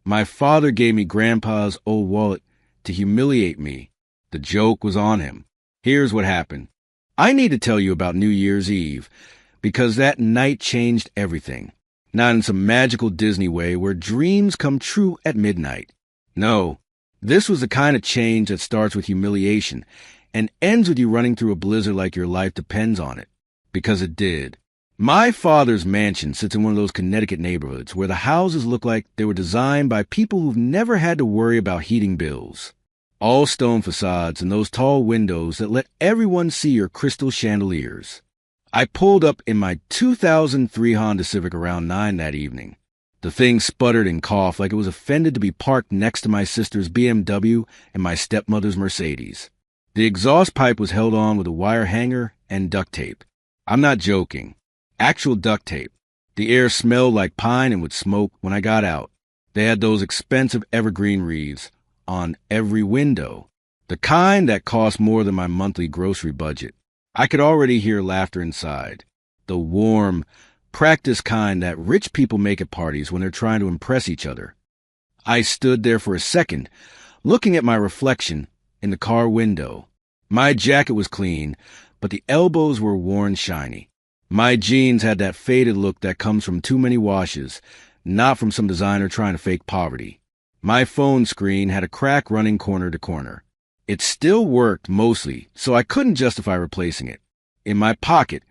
My father gave me Grandpa's old wallet to humiliate me. The joke was on him. Here's what happened. I need to tell you about New Year's Eve, because that night changed everything. Not in some magical Disney way where dreams come true at midnight. No, this was the kind of change that starts with humiliation and ends with you running through a blizzard like your life depends on it. Because it did. My father's mansion sits in one of those Connecticut neighborhoods where the houses look like they were designed by people who've never had to worry about heating bills. All stone facades and those tall windows that let everyone see your crystal chandeliers. I pulled up in my 2003 Honda Civic around 9 that evening. The thing sputtered and coughed like it was offended to be parked next to my sister's BMW and my stepmother's Mercedes. The exhaust pipe was held on with a wire hanger and duct tape. I'm not joking. Actual duct tape. The air smelled like pine and would smoke when I got out. They had those expensive evergreen wreaths on every window, the kind that cost more than my monthly grocery budget. I could already hear laughter inside, the warm, practiced kind that rich people make at parties when they're trying to impress each other. I stood there for a second, looking at my reflection in the car window. My jacket was clean, but the elbows were worn shiny. My jeans had that faded look that comes from too many washes, not from some designer trying to fake poverty. My phone screen had a crack running corner to corner. It still worked mostly, so I couldn't justify replacing it. In my pocket,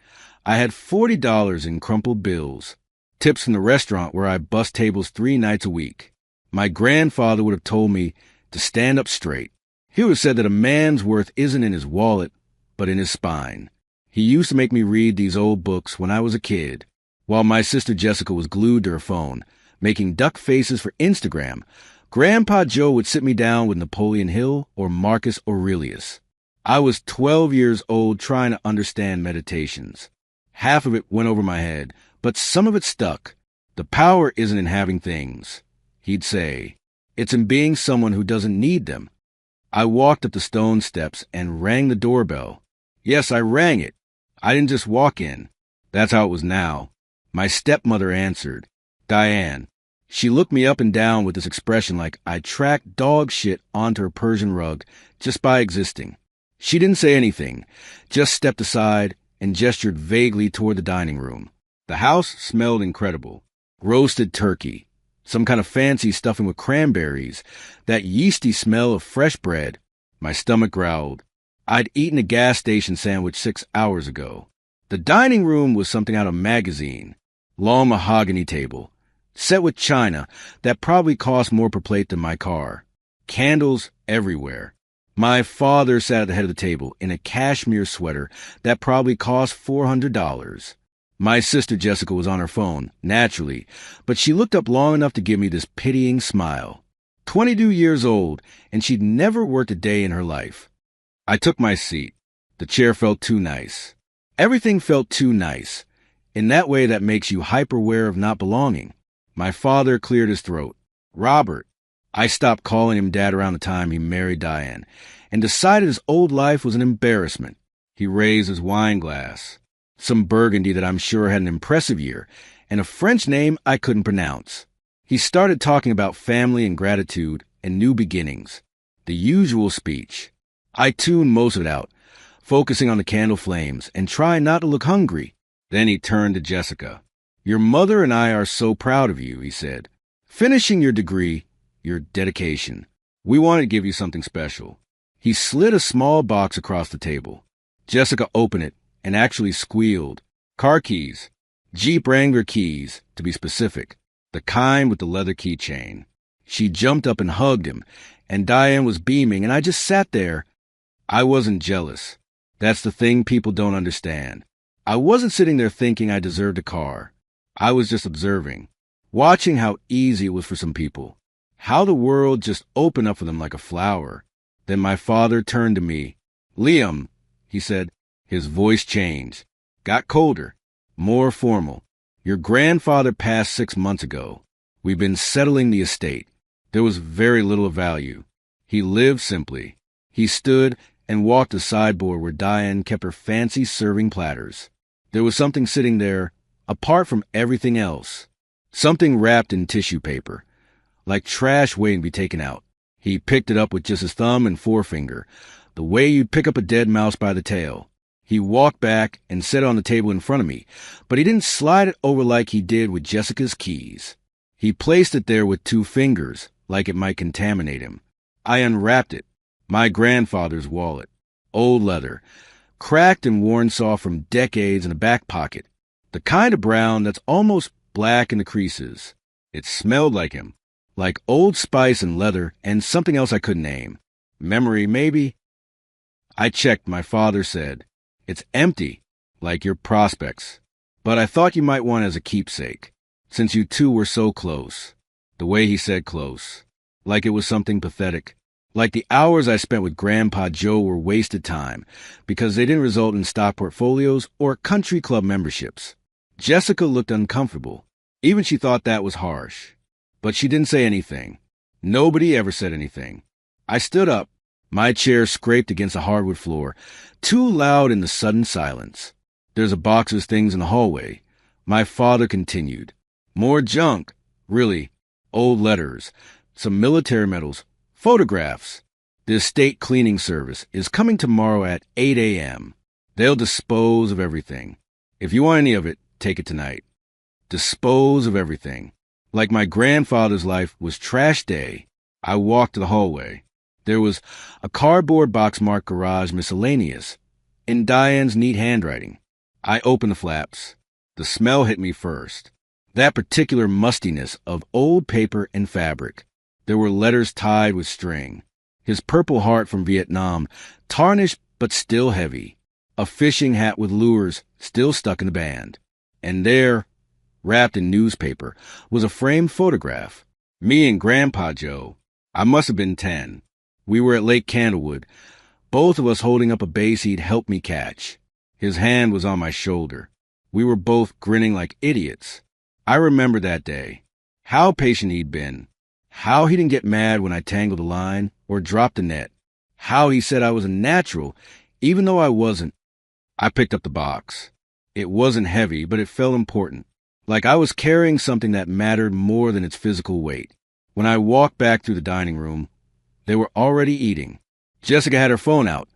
I had $40 in crumpled bills, tips from the restaurant where I bust tables 3 nights a week. My grandfather would have told me to stand up straight. He would have said that a man's worth isn't in his wallet, but in his spine. He used to make me read these old books when I was a kid, while my sister Jessica was glued to her phone, making duck faces for Instagram. Grandpa Joe would sit me down with Napoleon Hill or Marcus Aurelius. I was 12 years old trying to understand meditations. Half of it went over my head, but some of it stuck. The power isn't in having things, he'd say. It's in being someone who doesn't need them. I walked up the stone steps and rang the doorbell. Yes, I rang it. I didn't just walk in. That's how it was now. My stepmother answered. Diane. She looked me up and down with this expression like I tracked dog shit onto her Persian rug just by existing. She didn't say anything, just stepped aside and gestured vaguely toward the dining room. The house smelled incredible. Roasted turkey, some kind of fancy stuffing with cranberries, that yeasty smell of fresh bread. My stomach growled. I'd eaten a gas station sandwich 6 hours ago. The dining room was something out of a magazine. Long mahogany table, set with china that probably cost more per plate than my car. Candles everywhere. My father sat at the head of the table in a cashmere sweater that probably cost $400. My sister Jessica was on her phone, naturally, but she looked up long enough to give me this pitying smile. 22 years old, and she'd never worked a day in her life. I took my seat. The chair felt too nice. Everything felt too nice. In that way that makes you hyper-aware of not belonging. My father cleared his throat. Robert. I stopped calling him Dad around the time he married Diane, and decided his old life was an embarrassment. He raised his wine glass. Some Burgundy that I'm sure had an impressive year, and a French name I couldn't pronounce. He started talking about family and gratitude and new beginnings. The usual speech. I tuned most of it out, focusing on the candle flames and trying not to look hungry. Then he turned to Jessica. Your mother and I are so proud of you, he said. Finishing your degree, your dedication. We wanted to give you something special. He slid a small box across the table. Jessica opened it and actually squealed. Car keys. Jeep Wrangler keys, to be specific. The kind with the leather keychain. She jumped up and hugged him, and Diane was beaming, and I just sat there. I wasn't jealous. That's the thing people don't understand. I wasn't sitting there thinking I deserved a car. I was just observing, watching how easy it was for some people, how the world just opened up for them like a flower. Then my father turned to me. Liam, he said. His voice changed, got colder, more formal. Your grandfather passed 6 months ago. We've been settling the estate. There was very little of value. He lived simply. He stood and walked the sideboard where Diane kept her fancy serving platters. There was something sitting there, apart from everything else. Something wrapped in tissue paper. like trash waiting to be taken out. He picked it up with just his thumb and forefinger, the way you'd pick up a dead mouse by the tail. He walked back and set it on the table in front of me, but he didn't slide it over like he did with Jessica's keys. He placed it there with 2 fingers, like it might contaminate him. I unwrapped it. My grandfather's wallet. Old leather. Cracked and worn soft from decades in a back pocket. The kind of brown that's almost black in the creases. It smelled like him. Like Old Spice and leather and something else I couldn't name. Memory, maybe? I checked, my father said. It's empty, like your prospects. But I thought you might want it as a keepsake, since you two were so close. The way he said close. Like it was something pathetic. Like the hours I spent with Grandpa Joe were wasted time, because they didn't result in stock portfolios or country club memberships. Jessica looked uncomfortable. Even she thought that was harsh. But she didn't say anything. Nobody ever said anything. I stood up. My chair scraped against the hardwood floor, too loud in the sudden silence. There's a box of things in the hallway. My father continued. More junk. Really. Old letters. Some military medals. Photographs. The estate cleaning service is coming tomorrow at 8 a.m. They'll dispose of everything. If you want any of it, take it tonight. Dispose of everything. Like my grandfather's life was trash day. I walked to the hallway. There was a cardboard box marked Garage Miscellaneous, in Diane's neat handwriting. I opened the flaps. The smell hit me first. That particular mustiness of old paper and fabric. There were letters tied with string. His Purple Heart from Vietnam, tarnished but still heavy. A fishing hat with lures still stuck in the band. And there, wrapped in newspaper, was a framed photograph. Me and Grandpa Joe. I must have been 10. We were at Lake Candlewood, both of us holding up a bass he'd helped me catch. His hand was on my shoulder. We were both grinning like idiots. I remember that day. How patient he'd been. How he didn't get mad when I tangled the line or dropped the net. How he said I was a natural, even though I wasn't. I picked up the box. It wasn't heavy, but it felt important. Like I was carrying something that mattered more than its physical weight. When I walked back through the dining room, they were already eating. Jessica had her phone out,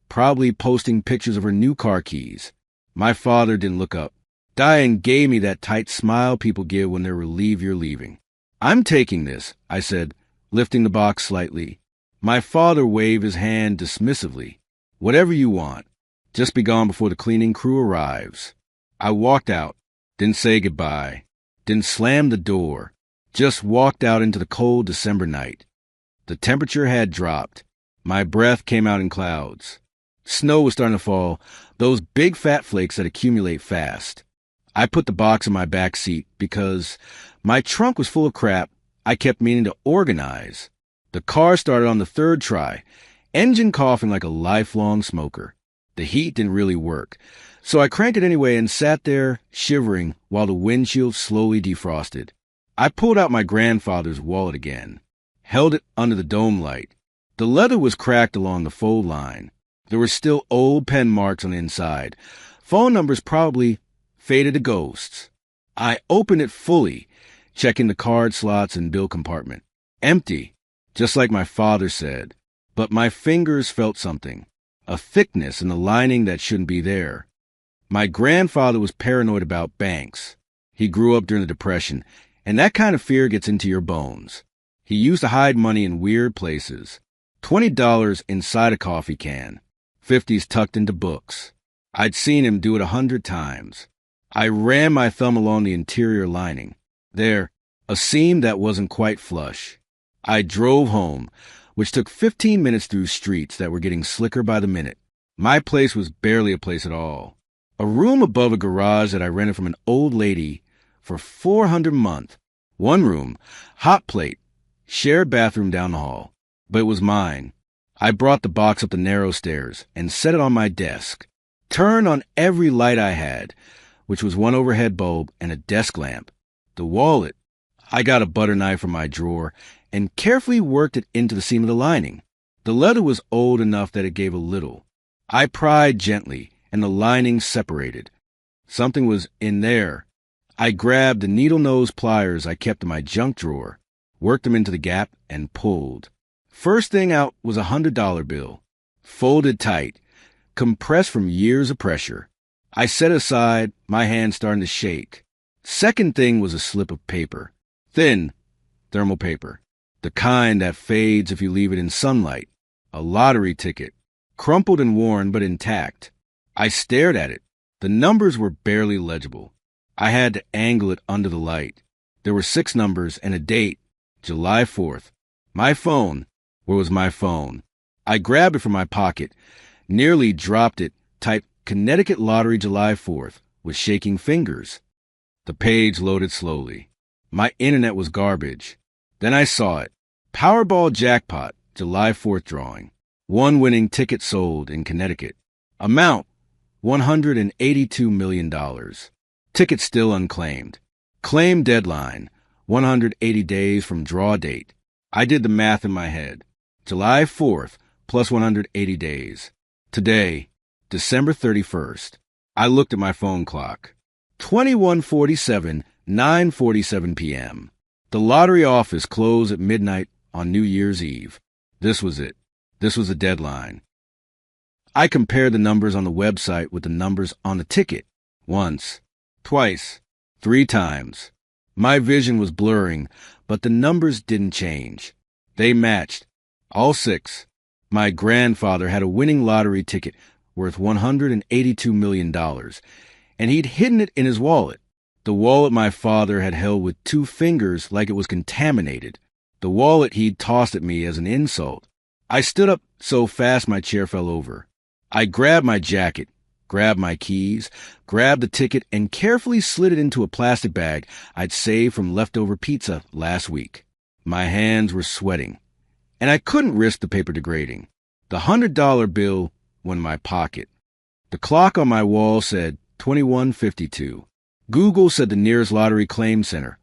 probably posting pictures of her new car keys. My father didn't look up. Diane gave me that tight smile people give when they're relieved you're leaving. I'm taking this, I said, lifting the box slightly. My father waved his hand dismissively. Whatever you want. Just be gone before the cleaning crew arrives. I walked out, didn't say goodbye, didn't slam the door, just walked out into the cold December night. The temperature had dropped. My breath came out in clouds. Snow was starting to fall, those big fat flakes that accumulate fast. I put the box in my back seat because my trunk was full of crap I kept meaning to organize. The car started on the 3rd try, engine coughing like a lifelong smoker. The heat didn't really work, so I cranked it anyway and sat there, shivering, while the windshield slowly defrosted. I pulled out my grandfather's wallet again. Held it under the dome light. The leather was cracked along the fold line. There were still old pen marks on the inside. Phone numbers probably faded to ghosts. I opened it fully, checking the card slots and bill compartment. Empty, just like my father said. But my fingers felt something. A thickness in the lining that shouldn't be there. My grandfather was paranoid about banks. He grew up during the Depression, and that kind of fear gets into your bones. He used to hide money in weird places. $20 inside a coffee can. 50s tucked into books. I'd seen him do it 100 times. I ran my thumb along the interior lining. There, a seam that wasn't quite flush. I drove home, which took 15 minutes through streets that were getting slicker by the minute. My place was barely a place at all. A room above a garage that I rented from an old lady for $400 a month. One room, hot plate, shared bathroom down the hall. But it was mine. I brought the box up the narrow stairs and set it on my desk. Turned on every light I had, which was one overhead bulb and a desk lamp. The wallet. I got a butter knife from my drawer and carefully worked it into the seam of the lining. The leather was old enough that it gave a little. I pried gently, and the lining separated. Something was in there. I grabbed the needle-nose pliers I kept in my junk drawer. worked them into the gap, and pulled. First thing out was a $100 bill, folded tight, compressed from years of pressure. I set it aside, my hand starting to shake. Second thing was a slip of paper, thin, thermal paper, the kind that fades if you leave it in sunlight. A lottery ticket, crumpled and worn but intact. I stared at it. The numbers were barely legible. I had to angle it under the light. There were 6 numbers and a date, July 4th. My phone. Where was my phone? I grabbed it from my pocket, nearly dropped it, typed Connecticut Lottery July 4th with shaking fingers. The page loaded slowly. My internet was garbage. Then I saw it. Powerball jackpot, July 4th drawing. 1 winning ticket sold in Connecticut. Amount, $182 million. Ticket still unclaimed. Claim deadline, 180 days from draw date. I did the math in my head. July 4th plus 180 days. Today, December 31st. I looked at my phone clock. 21:47, 9:47 p.m. The lottery office closed at midnight on New Year's Eve. This was it. This was the deadline. I compared the numbers on the website with the numbers on the ticket. Once, twice, 3 times. My vision was blurring, but the numbers didn't change. They matched. All 6. My grandfather had a winning lottery ticket worth $182 million, and he'd hidden it in his wallet. The wallet my father had held with 2 fingers like it was contaminated. The wallet he'd tossed at me as an insult. I stood up so fast my chair fell over. I grabbed my jacket, grabbed my keys, grabbed the ticket, and carefully slid it into a plastic bag I'd saved from leftover pizza last week. My hands were sweating, and I couldn't risk the paper degrading. The $100 bill went in my pocket. The clock on my wall said 21:52. Google said the nearest lottery claim center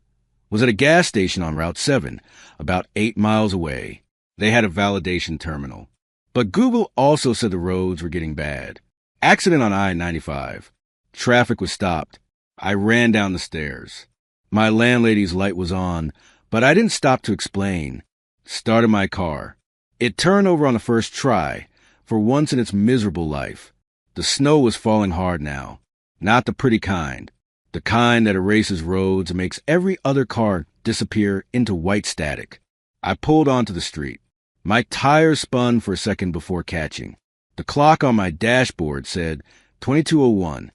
was at a gas station on Route 7, about 8 miles away. They had a validation terminal. But Google also said the roads were getting bad. Accident on I-95. Traffic was stopped. I ran down the stairs. My landlady's light was on, but I didn't stop to explain. Started my car. It turned over on the first try, for once in its miserable life. The snow was falling hard now. Not the pretty kind. The kind that erases roads and makes every other car disappear into white static. I pulled onto the street. My tires spun for a second before catching. The clock on my dashboard said 22:01.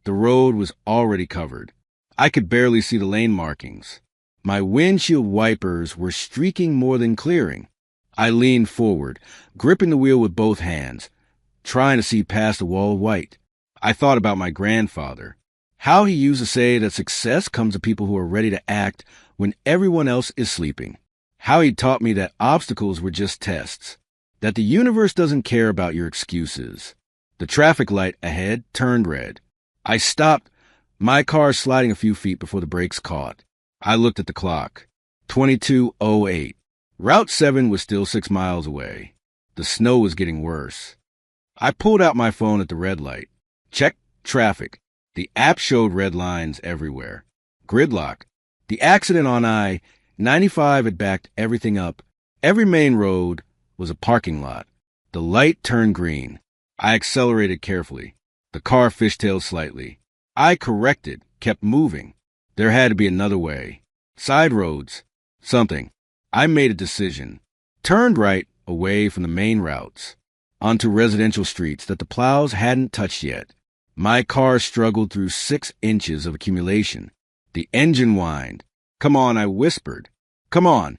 The road was already covered. I could barely see the lane markings. My windshield wipers were streaking more than clearing. I leaned forward, gripping the wheel with both hands, trying to see past the wall of white. I thought about my grandfather. How he used to say that success comes to people who are ready to act when everyone else is sleeping. How he taught me that obstacles were just tests, that the universe doesn't care about your excuses. The traffic light ahead turned red. I stopped, my car sliding a few feet before the brakes caught. I looked at the clock. 22:08. Route 7 was still 6 miles away. The snow was getting worse. I pulled out my phone at the red light. Checked traffic. The app showed red lines everywhere. Gridlock. The accident on I-95 had backed everything up. Every main road was a parking lot. The light turned green. I accelerated carefully. The car fishtailed slightly. I corrected, kept moving. There had to be another way. Side roads. Something. I made a decision. Turned right, away from the main routes, onto residential streets that the plows hadn't touched yet. My car struggled through 6 inches of accumulation. The engine whined. Come on, I whispered. Come on.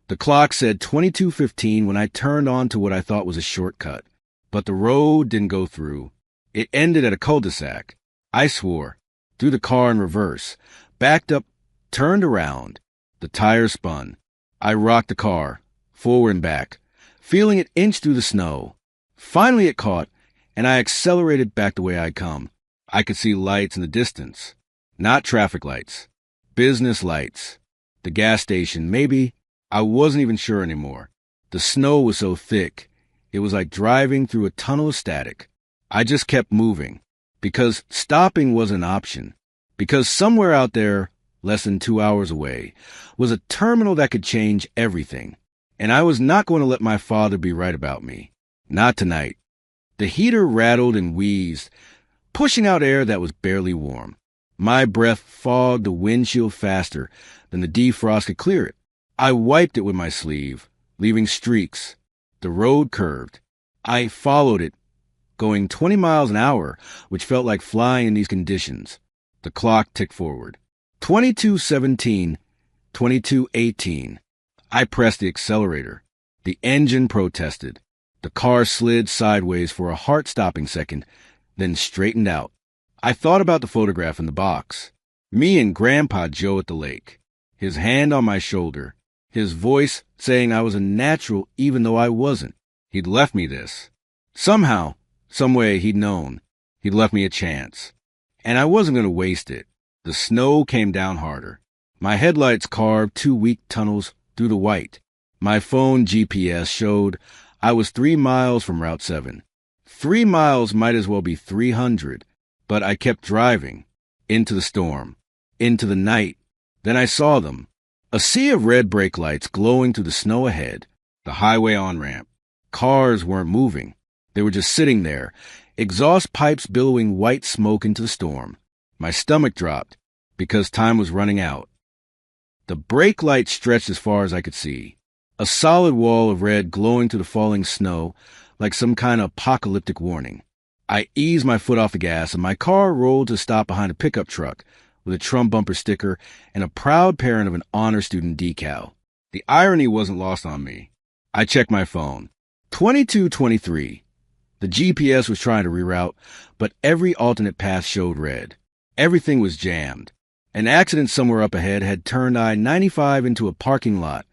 The clock said 22:15 when I turned onto what I thought was a shortcut. But the road didn't go through. It ended at a cul-de-sac. I swore. Threw the car in reverse. Backed up, turned around. The tires spun. I rocked the car, forward and back, feeling it inch through the snow. Finally it caught, and I accelerated back the way I'd come. I could see lights in the distance. Not traffic lights. Business lights. The gas station, maybe. I wasn't even sure anymore. The snow was so thick, it was like driving through a tunnel of static. I just kept moving, because stopping was an option. Because somewhere out there less than 2 hours away, was a terminal that could change everything. And I was not going to let my father be right about me. Not tonight. The heater rattled and wheezed, pushing out air that was barely warm. My breath fogged the windshield faster than the defrost could clear it. I wiped it with my sleeve, leaving streaks. The road curved. I followed it, going 20 miles an hour, which felt like flying in these conditions. The clock ticked forward. 22:17, 22:18. I pressed the accelerator. The engine protested. The car slid sideways for a heart-stopping second, then straightened out. I thought about the photograph in the box. Me and Grandpa Joe at the lake. His hand on my shoulder. His voice saying I was a natural even though I wasn't. He'd left me this. Somehow, some way he'd known. He'd left me a chance. And I wasn't going to waste it. The snow came down harder. My headlights carved 2 weak tunnels through the white. My phone GPS showed I was 3 miles from Route 7. 3 miles might as well be 300, but I kept driving. Into the storm. Into the night. Then I saw them. A sea of red brake lights glowing through the snow ahead. The highway on-ramp. Cars weren't moving. They were just sitting there, exhaust pipes billowing white smoke into the storm. My stomach dropped, because time was running out. The brake light stretched as far as I could see. A solid wall of red glowing through the falling snow, like some kind of apocalyptic warning. I eased my foot off the gas, and my car rolled to stop behind a pickup truck with a Trump bumper sticker and a proud parent of an honor student decal. The irony wasn't lost on me. I checked my phone. 22:23. The GPS was trying to reroute, but every alternate path showed red. Everything was jammed. An accident somewhere up ahead had turned I-95 into a parking lot.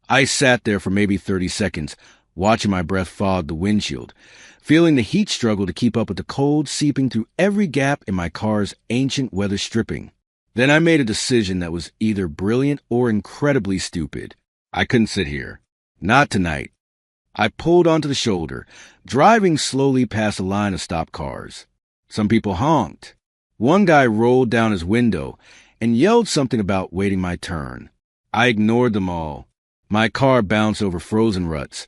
I sat there for maybe 30 seconds, watching my breath fog the windshield, feeling the heat struggle to keep up with the cold seeping through every gap in my car's ancient weather stripping. Then I made a decision that was either brilliant or incredibly stupid. I couldn't sit here. Not tonight. I pulled onto the shoulder, driving slowly past a line of stopped cars. Some people honked. One guy rolled down his window and yelled something about waiting my turn. I ignored them all. My car bounced over frozen ruts,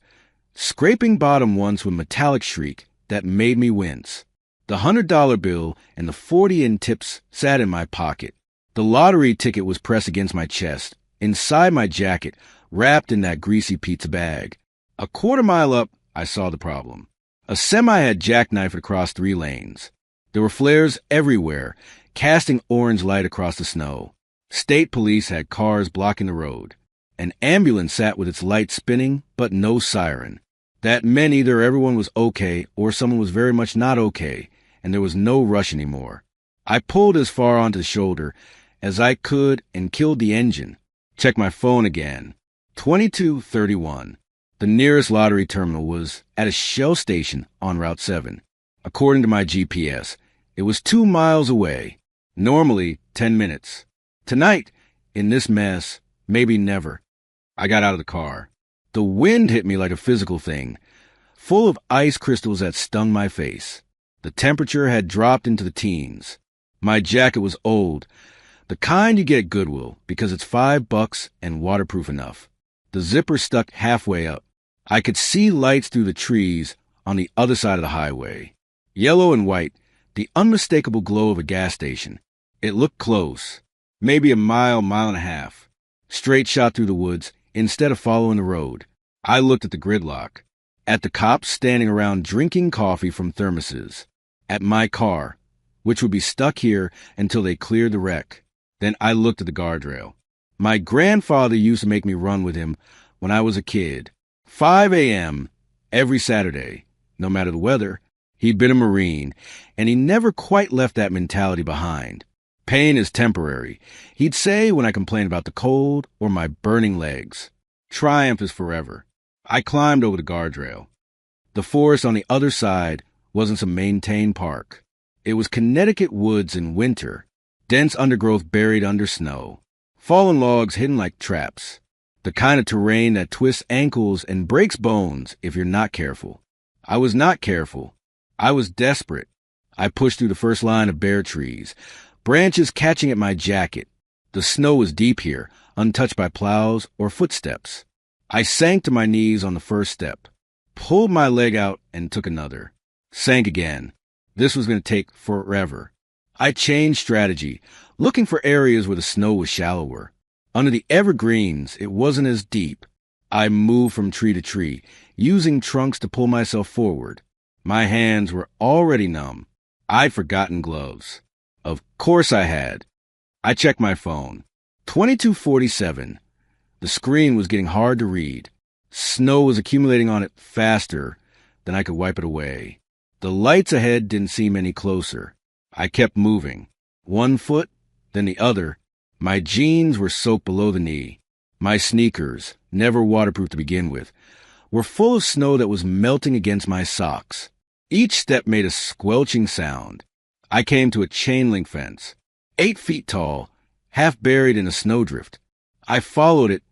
scraping bottom once with a metallic shriek that made me wince. The $100 bill and the 40 in tips sat in my pocket. The lottery ticket was pressed against my chest, inside my jacket, wrapped in that greasy pizza bag. A quarter mile up, I saw the problem. A semi had jackknifed across 3 lanes. There were flares everywhere, casting orange light across the snow. State police had cars blocking the road. An ambulance sat with its lights spinning, but no siren. That meant either everyone was okay or someone was very much not okay, and there was no rush anymore. I pulled as far onto the shoulder as I could and killed the engine. Checked my phone again. 22:31. The nearest lottery terminal was at a Shell station on Route 7. According to my GPS, it was 2 miles away. Normally, 10 minutes. Tonight, in this mess, maybe never. I got out of the car. The wind hit me like a physical thing, full of ice crystals that stung my face. The temperature had dropped into the teens. My jacket was old, the kind you get at Goodwill because it's $5 and waterproof enough. The zipper stuck halfway up. I could see lights through the trees on the other side of the highway. Yellow and white, the unmistakable glow of a gas station. It looked close, maybe a mile, mile and a half. Straight shot through the woods instead of following the road. I looked at the gridlock, at the cops standing around drinking coffee from thermoses, at my car, which would be stuck here until they cleared the wreck. Then I looked at the guardrail. My grandfather used to make me run with him when I was a kid. 5 a.m. every Saturday, no matter the weather. He'd been a Marine, and he never quite left that mentality behind. Pain is temporary, he'd say when I complained about the cold or my burning legs. Triumph is forever. I climbed over the guardrail. The forest on the other side wasn't some maintained park. It was Connecticut woods in winter, dense undergrowth buried under snow, fallen logs hidden like traps, the kind of terrain that twists ankles and breaks bones if you're not careful. I was not careful. I was desperate. I pushed through the first line of bare trees, branches catching at my jacket. The snow was deep here, untouched by plows or footsteps. I sank to my knees on the first step, pulled my leg out, and took another. Sank again. This was going to take forever. I changed strategy, looking for areas where the snow was shallower. Under the evergreens, it wasn't as deep. I moved from tree to tree, using trunks to pull myself forward. My hands were already numb. I'd forgotten gloves. Of course I had. I checked my phone. 22:47. The screen was getting hard to read. Snow was accumulating on it faster than I could wipe it away. The lights ahead didn't seem any closer. I kept moving. One foot, then the other. My jeans were soaked below the knee. My sneakers, never waterproof to begin with, were full of snow that was melting against my socks. Each step made a squelching sound. I came to a chain-link fence, 8 feet tall, half buried in a snowdrift. I followed it,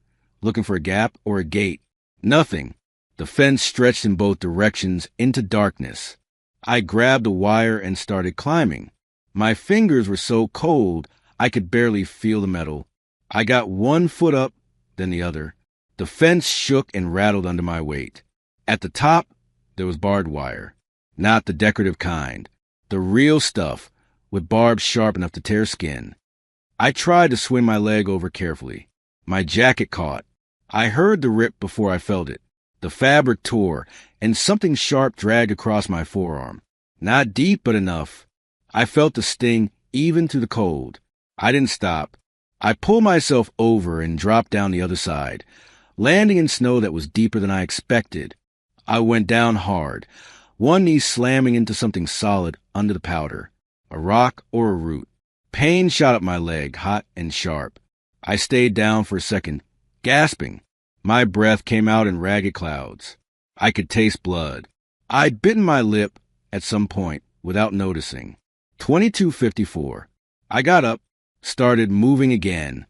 looking for a gap or a gate. Nothing. The fence stretched in both directions into darkness. I grabbed a wire and started climbing. My fingers were so cold I could barely feel the metal. I got one foot up, then the other. The fence shook and rattled under my weight. At the top, there was barbed wire. Not the decorative kind. The real stuff, with barbs sharp enough to tear skin. I tried to swing my leg over carefully. My jacket caught. I heard the rip before I felt it. The fabric tore, and something sharp dragged across my forearm. Not deep, but enough. I felt the sting even through the cold. I didn't stop. I pulled myself over and dropped down the other side, landing in snow that was deeper than I expected. I went down hard, one knee slamming into something solid under the powder, a rock or a root. Pain shot up my leg, hot and sharp. I stayed down for a second, gasping. My breath came out in ragged clouds. I could taste blood. I'd bitten my lip at some point without noticing. 22:54. I got up, started moving again.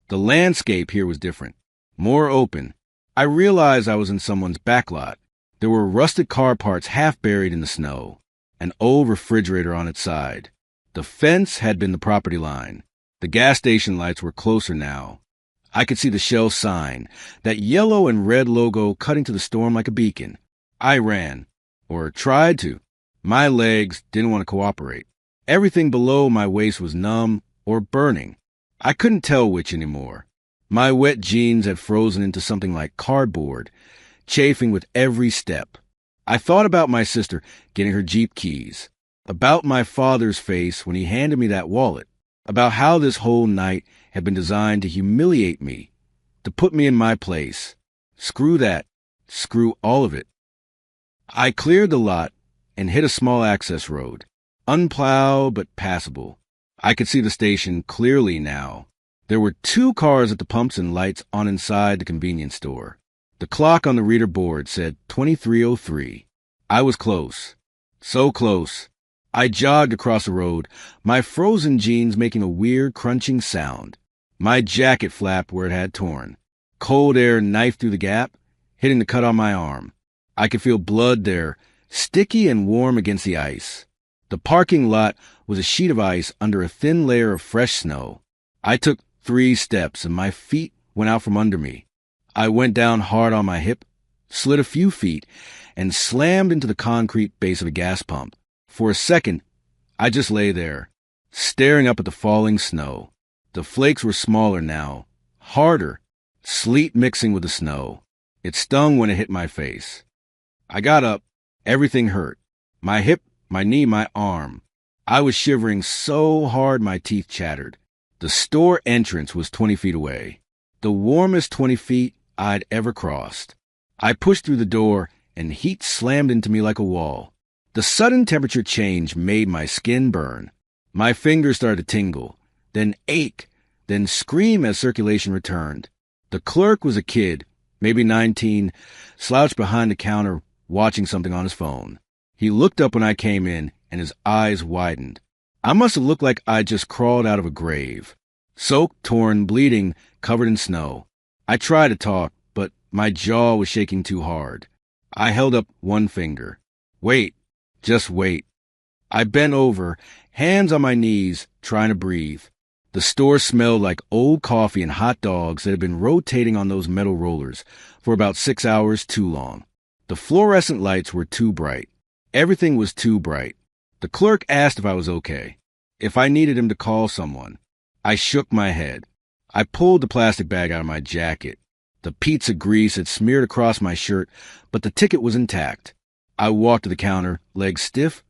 The landscape here was different, more open. I realized I was in someone's backlot. There were rusted car parts half buried in the snow, an old refrigerator on its side. The fence had been the property line. The gas station lights were closer now. I could see the Shell sign, that yellow and red logo cutting to the storm like a beacon. I ran, or tried to. My legs didn't want to cooperate. Everything below my waist was numb or burning. I couldn't tell which anymore. My wet jeans had frozen into something like cardboard, chafing with every step. I thought about my sister getting her Jeep keys, about my father's face when he handed me that wallet, about how this whole night had been designed to humiliate me, to put me in my place. Screw that. Screw all of it. I cleared the lot and hit a small access road, unplowed but passable. I could see the station clearly now. There were 2 cars at the pumps and lights on inside the convenience store. The clock on the reader board said 23:03. I was close. So close. I jogged across the road, my frozen jeans making a weird crunching sound. My jacket flapped where it had torn. Cold air knifed through the gap, hitting the cut on my arm. I could feel blood there, sticky and warm against the ice. The parking lot was a sheet of ice under a thin layer of fresh snow. I took 3 steps and my feet went out from under me. I went down hard on my hip, slid a few feet, and slammed into the concrete base of a gas pump. For a second, I just lay there, staring up at the falling snow. The flakes were smaller now, harder, sleet mixing with the snow. It stung when it hit my face. I got up. Everything hurt. My hip, my knee, my arm. I was shivering so hard my teeth chattered. The store entrance was 20 feet away, the warmest 20 feet I'd ever crossed. I pushed through the door, and heat slammed into me like a wall. The sudden temperature change made my skin burn. My fingers started to tingle, then ache, then scream as circulation returned. The clerk was a kid, maybe 19, slouched behind the counter watching something on his phone. He looked up when I came in, and his eyes widened. I must have looked like I just crawled out of a grave. Soaked, torn, bleeding, covered in snow. I tried to talk, but my jaw was shaking too hard. I held up one finger. Wait. Just wait. I bent over, hands on my knees, trying to breathe. The store smelled like old coffee and hot dogs that had been rotating on those metal rollers for about 6 hours too long. The fluorescent lights were too bright. Everything was too bright. The clerk asked if I was okay, if I needed him to call someone. I shook my head. I pulled the plastic bag out of my jacket. The pizza grease had smeared across my shirt, but the ticket was intact. I walked to the counter, legs stiff,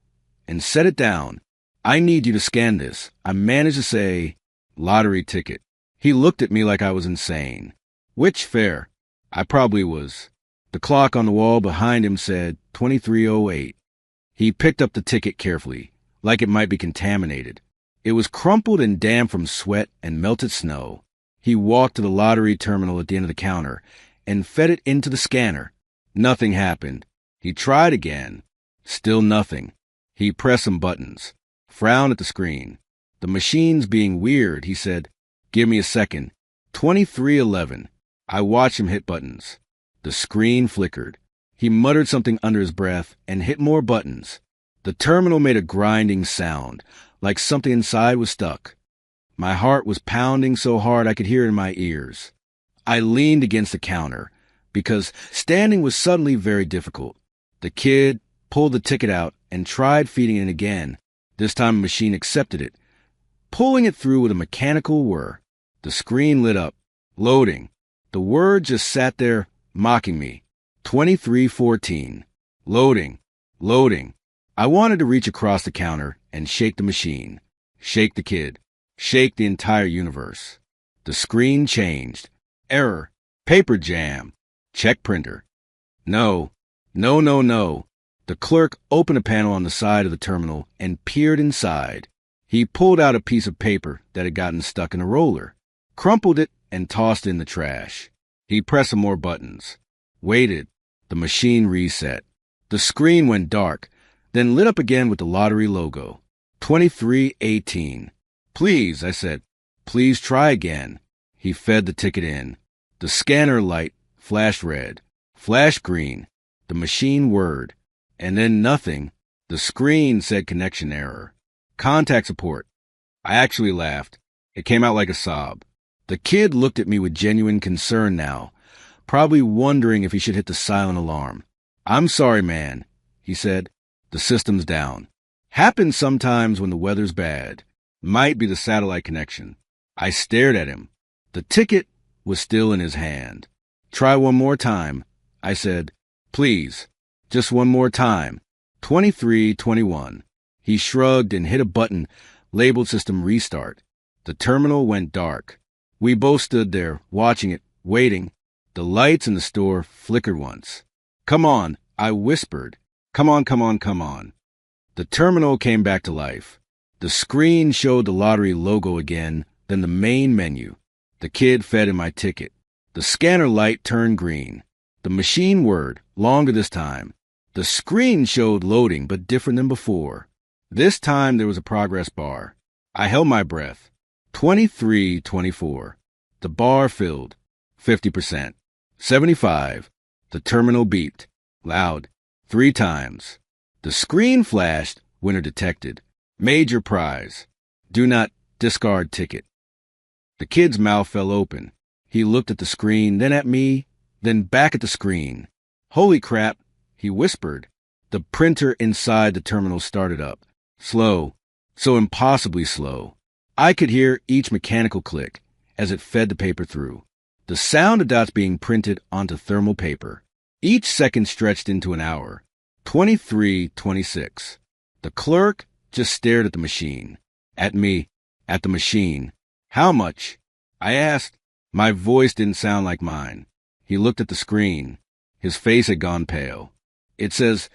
and set it down. I need you to scan this. I managed to say, lottery ticket. He looked at me like I was insane. Which fare? I probably was. The clock on the wall behind him said 23:08. He picked up the ticket carefully, like it might be contaminated. It was crumpled and damp from sweat and melted snow. He walked to the lottery terminal at the end of the counter and fed it into the scanner. Nothing happened. He tried again. Still nothing. He pressed some buttons, frowned at the screen. The machine's being weird, he said. Give me a second. 23:11. I watched him hit buttons. The screen flickered. He muttered something under his breath and hit more buttons. The terminal made a grinding sound, like something inside was stuck. My heart was pounding so hard I could hear it in my ears. I leaned against the counter, because standing was suddenly very difficult. The kid pulled the ticket out and tried feeding it again. This time the machine accepted it, pulling it through with a mechanical whir. The screen lit up. Loading. The word just sat there, mocking me. 23:14. Loading. Loading. I wanted to reach across the counter and shake the machine. Shake the kid. Shake the entire universe. The screen changed. Error. Paper jam. Check printer. No. No, no, no. The clerk opened a panel on the side of the terminal and peered inside. He pulled out a piece of paper that had gotten stuck in a roller, crumpled it, and tossed it in the trash. He pressed some more buttons. Waited. The machine reset. The screen went dark, then lit up again with the lottery logo. 23:18. Please, I said. Please try again. He fed the ticket in. The scanner light flashed red, flashed green. The machine whirred. And then nothing. The screen said connection error. Contact support. I actually laughed. It came out like a sob. The kid looked at me with genuine concern now, probably wondering if he should hit the silent alarm. I'm sorry, man, he said. The system's down. Happens sometimes when the weather's bad. Might be the satellite connection. I stared at him. The ticket was still in his hand. Try one more time, I said. Please, just one more time. 23:21. He shrugged and hit a button labeled System Restart. The terminal went dark. We both stood there, watching it, waiting. The lights in the store flickered once. Come on, I whispered. Come on, come on, come on. The terminal came back to life. The screen showed the lottery logo again, then the main menu. The kid fed in my ticket. The scanner light turned green. The machine whirred, longer this time. The screen showed loading, but different than before. This time there was a progress bar. I held my breath. 23:24. The bar filled. 50%. 75. The terminal beeped. Loud. 3 times. The screen flashed. Winner detected. Major prize. Do not discard ticket. The kid's mouth fell open. He looked at the screen, then at me, then back at the screen. Holy crap, he whispered. The printer inside the terminal started up. Slow. So impossibly slow. I could hear each mechanical click as it fed the paper through. The sound of dots being printed onto thermal paper. Each second stretched into an hour. 23:26. The clerk just stared at the machine. At me. At the machine. How much? I asked. My voice didn't sound like mine. He looked at the screen. His face had gone pale. It says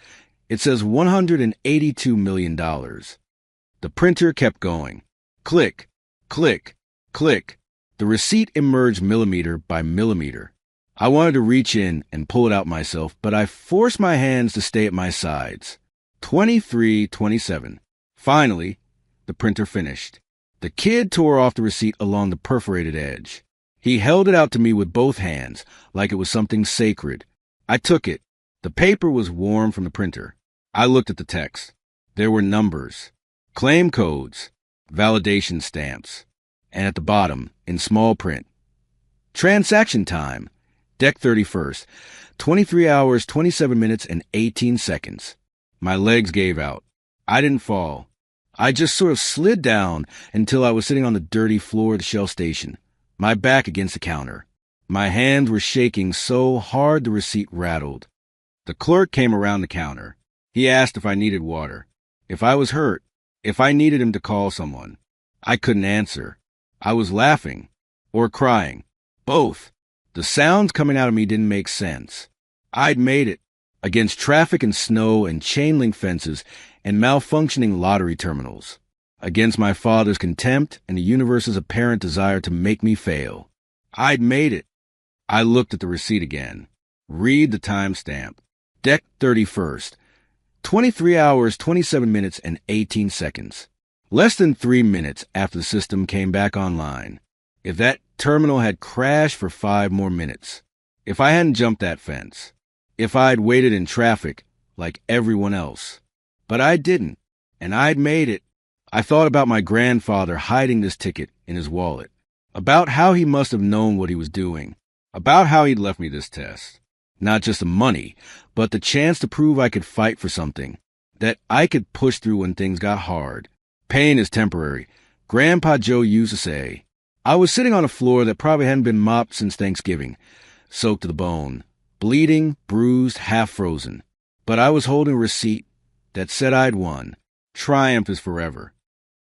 $182 million. The printer kept going. Click, click, click. The receipt emerged millimeter by millimeter. I wanted to reach in and pull it out myself, but I forced my hands to stay at my sides. 23:27. Finally, the printer finished. The kid tore off the receipt along the perforated edge. He held it out to me with both hands, like it was something sacred. I took it. The paper was warm from the printer. I looked at the text. There were numbers, claim codes, validation stamps. and at the bottom, in small print, transaction time, Deck 31st, 23 hours, 27 minutes, and 18 seconds. My legs gave out. I didn't fall. I just sort of slid down until I was sitting on the dirty floor of the Shell station, my back against the counter. My hands were shaking so hard the receipt rattled. The clerk came around the counter. He asked if I needed water, if I was hurt, if I needed him to call someone. I couldn't answer. I was laughing or crying. Both. The sounds coming out of me didn't make sense. I'd made it. Against traffic and snow and chain link fences and malfunctioning lottery terminals. Against my father's contempt and the universe's apparent desire to make me fail. I'd made it. I looked at the receipt again. Read the timestamp. Deck 31st. 23 hours, 27 minutes, and 18 seconds. Less than 3 minutes after the system came back online. If that terminal had crashed for 5 more minutes. If I hadn't jumped that fence. If I'd waited in traffic like everyone else. But I didn't, and I'd made it. I thought about my grandfather hiding this ticket in his wallet. About how he must have known what he was doing. About how he'd left me this test. Not just the money, but the chance to prove I could fight for something. That I could push through when things got hard. Pain is temporary. Grandpa Joe used to say. I was sitting on a floor that probably hadn't been mopped since Thanksgiving. Soaked to the bone. Bleeding, bruised, half frozen. But I was holding a receipt that said I'd won. Triumph is forever.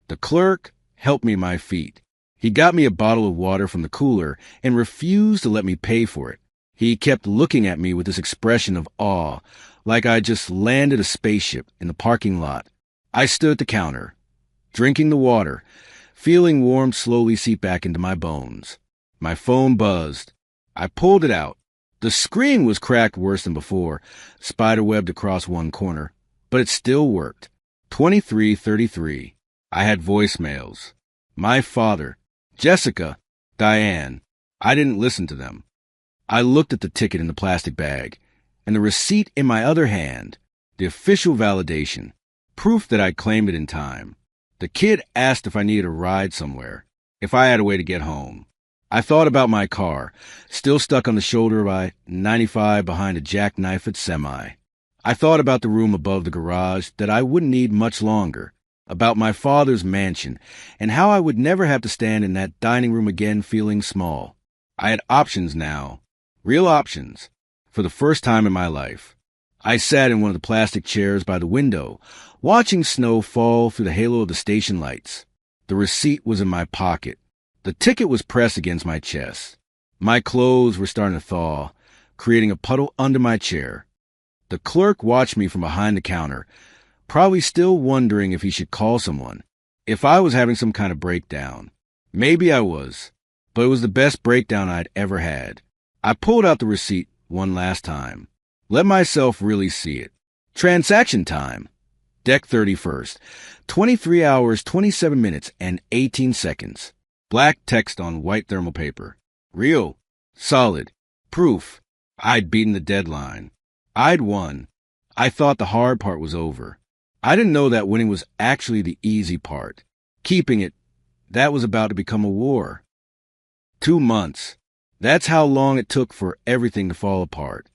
The clerk helped me my feet. He got me a bottle of water from the cooler and refused to let me pay for it. He kept looking at me with this expression of awe, like I just landed a spaceship in the parking lot. I stood at the counter, drinking the water, feeling warmth slowly seep back into my bones. My phone buzzed. I pulled it out. The screen was cracked worse than before, spiderwebbed across one corner, but it still worked. 2333. I had voicemails. My father, Jessica, Diane. I didn't listen to them. I looked at the ticket in the plastic bag, and the receipt in my other hand, the official validation, proof that I'd claimed it in time. The kid asked if I needed a ride somewhere, if I had a way to get home. I thought about my car, still stuck on the shoulder of I-95 behind a jackknifed semi. I thought about the room above the garage that I wouldn't need much longer, about my father's mansion, and how I would never have to stand in that dining room again feeling small. I had options now, real options, for the first time in my life. I sat in one of the plastic chairs by the window, watching snow fall through the halo of the station lights. The receipt was in my pocket. The ticket was pressed against my chest. My clothes were starting to thaw, creating a puddle under my chair. The clerk watched me from behind the counter, probably still wondering if he should call someone, if I was having some kind of breakdown. Maybe I was, but it was the best breakdown I'd ever had. I pulled out the receipt one last time. Let myself really see it. Transaction time. Deck 31st. 23 hours, 27 minutes, and 18 seconds. Black text on white thermal paper. Real. Solid. Proof. I'd beaten the deadline. I'd won. I thought the hard part was over. I didn't know that winning was actually the easy part. Keeping it, that was about to become a war. 2 months. That's how long it took for everything to fall apart.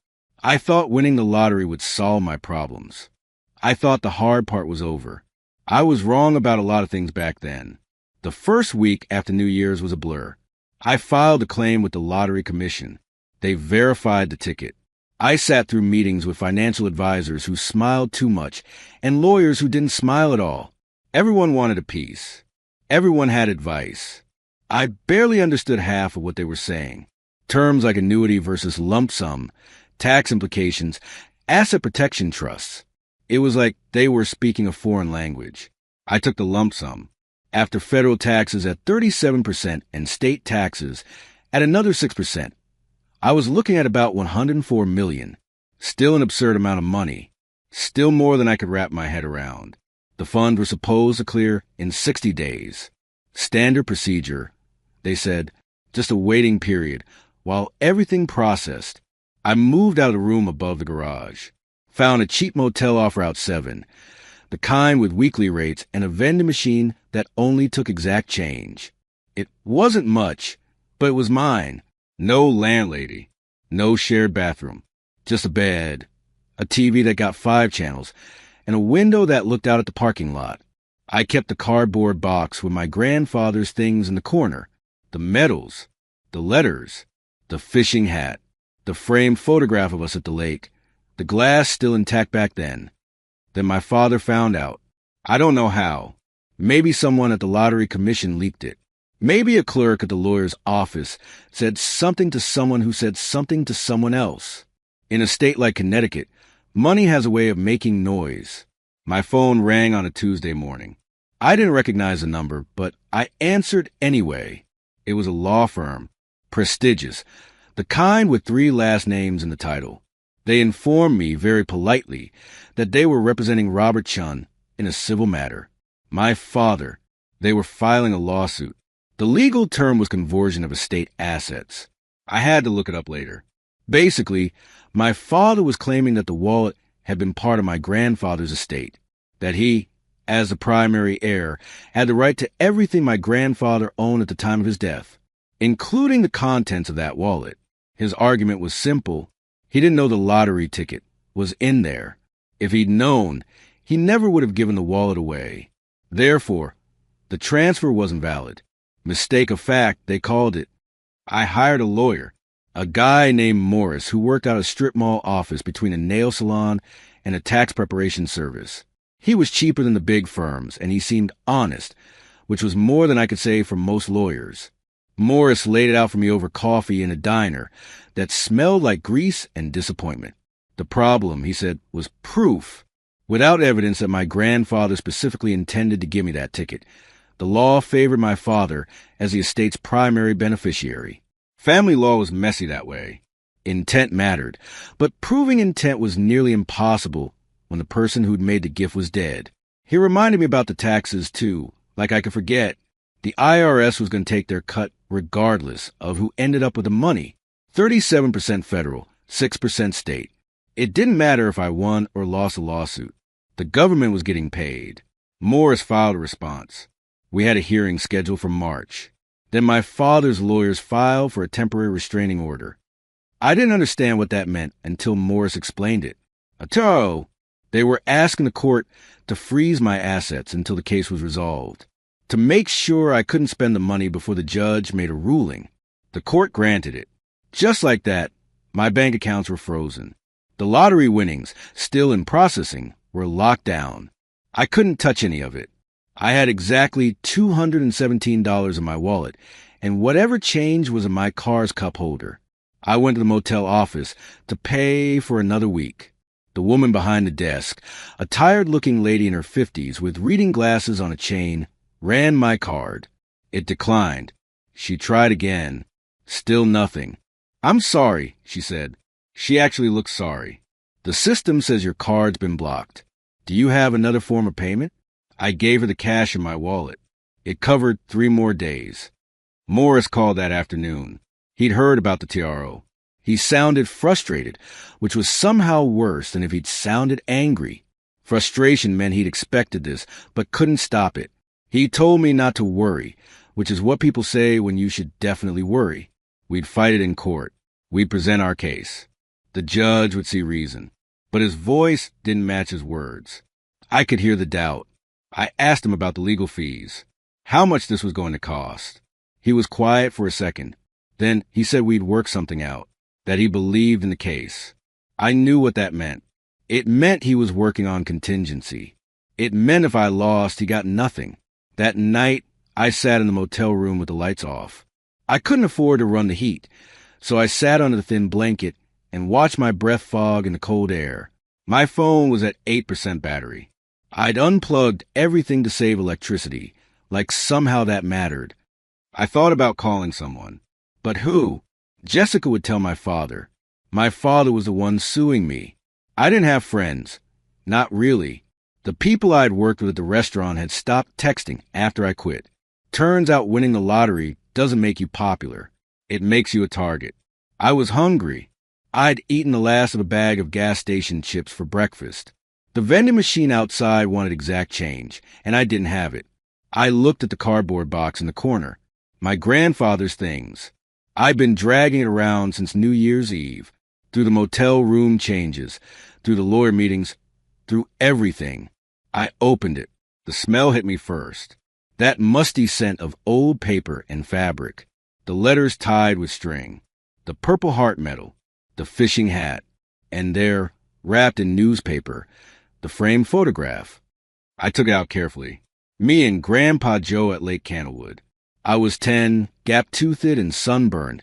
I thought winning the lottery would solve my problems. I thought the hard part was over. I was wrong about a lot of things back then. The first week after New Year's was a blur. I filed a claim with the Lottery Commission. They verified the ticket. I sat through meetings with financial advisors who smiled too much and lawyers who didn't smile at all. Everyone wanted a piece. Everyone had advice. I barely understood half of what they were saying. Terms like annuity versus lump sum, tax implications, asset protection trusts. It was like they were speaking a foreign language. I took the lump sum. After federal taxes at 37% and state taxes at another 6%, I was looking at about $104 million. Still an absurd amount of money. Still more than I could wrap my head around. The funds were supposed to clear in 60 days. Standard procedure. They said, just a waiting period while everything processed. I moved out of the room above the garage. Found a cheap motel off Route 7. The kind with weekly rates and a vending machine that only took exact change. It wasn't much, but it was mine. No landlady, no shared bathroom, just a bed, a TV that got 5 channels, and a window that looked out at the parking lot. I kept the cardboard box with my grandfather's things in the corner, the medals, the letters, the fishing hat, the framed photograph of us at the lake, the glass still intact back then. Then my father found out. I don't know how. Maybe someone at the lottery commission leaked it. Maybe a clerk at the lawyer's office said something to someone who said something to someone else. In a state like Connecticut, money has a way of making noise. My phone rang on a Tuesday morning. I didn't recognize the number, but I answered anyway. It was a law firm, prestigious, the kind with 3 last names in the title. They informed me very politely that they were representing Robert Chun in a civil matter. My father. They were filing a lawsuit. The legal term was conversion of estate assets. I had to look it up later. Basically, my father was claiming that the wallet had been part of my grandfather's estate, that he, as the primary heir, had the right to everything my grandfather owned at the time of his death, including the contents of that wallet. His argument was simple. He didn't know the lottery ticket was in there. If he'd known, he never would have given the wallet away. Therefore, the transfer wasn't valid. Mistake of fact, they called it. I hired a lawyer, a guy named Morris, who worked out a strip mall office between a nail salon and a tax preparation service. He was cheaper than the big firms, and he seemed honest, which was more than I could say for most lawyers. Morris laid it out for me over coffee in a diner that smelled like grease and disappointment. The problem, he said, was proof. Without evidence that my grandfather specifically intended to give me that ticket, the law favored my father as the estate's primary beneficiary. Family law was messy that way. Intent mattered, but proving intent was nearly impossible when the person who'd made the gift was dead. He reminded me about the taxes, too, like I could forget. The IRS was going to take their cut regardless of who ended up with the money. 37% federal, 6% state. It didn't matter if I won or lost a lawsuit. The government was getting paid. Morris filed a response. We had a hearing scheduled for March. Then my father's lawyers filed for a temporary restraining order. I didn't understand what that meant until Morris explained it. Atto! They were asking the court to freeze my assets until the case was resolved, to make sure I couldn't spend the money before the judge made a ruling. The court granted it. Just like that, my bank accounts were frozen. The lottery winnings, still in processing, were locked down. I couldn't touch any of it. I had exactly $217 in my wallet, and whatever change was in my car's cup holder. I went to the motel office to pay for another week. The woman behind the desk, a tired-looking lady in her 50s with reading glasses on a chain, ran my card. It declined. She tried again. Still nothing. I'm sorry, she said. She actually looked sorry. The system says your card's been blocked. Do you have another form of payment? I gave her the cash in my wallet. It covered 3 more days. Morris called that afternoon. He'd heard about the TRO. He sounded frustrated, which was somehow worse than if he'd sounded angry. Frustration meant he'd expected this, but couldn't stop it. He told me not to worry, which is what people say when you should definitely worry. We'd fight it in court. We'd present our case. The judge would see reason, but his voice didn't match his words. I could hear the doubt. I asked him about the legal fees, how much this was going to cost. He was quiet for a second. Then he said we'd work something out, that he believed in the case. I knew what that meant. It meant he was working on contingency. It meant if I lost, he got nothing. That night, I sat in the motel room with the lights off. I couldn't afford to run the heat, so I sat under the thin blanket and watched my breath fog in the cold air. My phone was at 8% battery. I'd unplugged everything to save electricity, like somehow that mattered. I thought about calling someone. But who? Jessica would tell my father. My father was the one suing me. I didn't have friends. Not really. The people I'd worked with at the restaurant had stopped texting after I quit. Turns out winning the lottery doesn't make you popular. It makes you a target. I was hungry. I'd eaten the last of a bag of gas station chips for breakfast. The vending machine outside wanted exact change, and I didn't have it. I looked at the cardboard box in the corner. My grandfather's things. I've been dragging it around since New Year's Eve, through the motel room changes, through the lawyer meetings, through everything. I opened it. The smell hit me first. That musty scent of old paper and fabric. The letters tied with string. The Purple Heart medal. The fishing hat. And there, wrapped in newspaper, the framed photograph. I took it out carefully. Me and Grandpa Joe at Lake Candlewood. I was 10, gap-toothed and sunburned,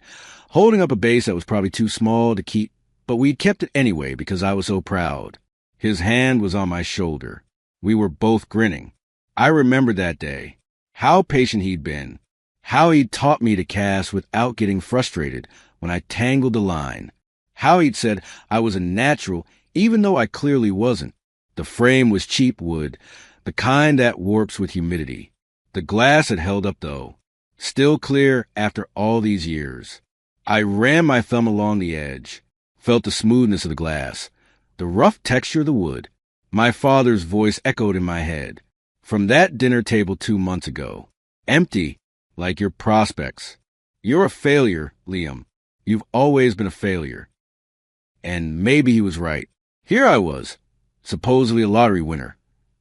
holding up a base that was probably too small to keep, but we'd kept it anyway because I was so proud. His hand was on my shoulder. We were both grinning. I remembered that day. How patient he'd been. How he'd taught me to cast without getting frustrated when I tangled the line. How he'd said I was a natural even though I clearly wasn't. The frame was cheap wood, the kind that warps with humidity. The glass had held up, though, still clear after all these years. I ran my thumb along the edge, felt the smoothness of the glass, the rough texture of the wood. My father's voice echoed in my head. From that dinner table 2 months ago. Empty, like your prospects. You're a failure, Liam. You've always been a failure. And maybe he was right. Here I was, supposedly a lottery winner,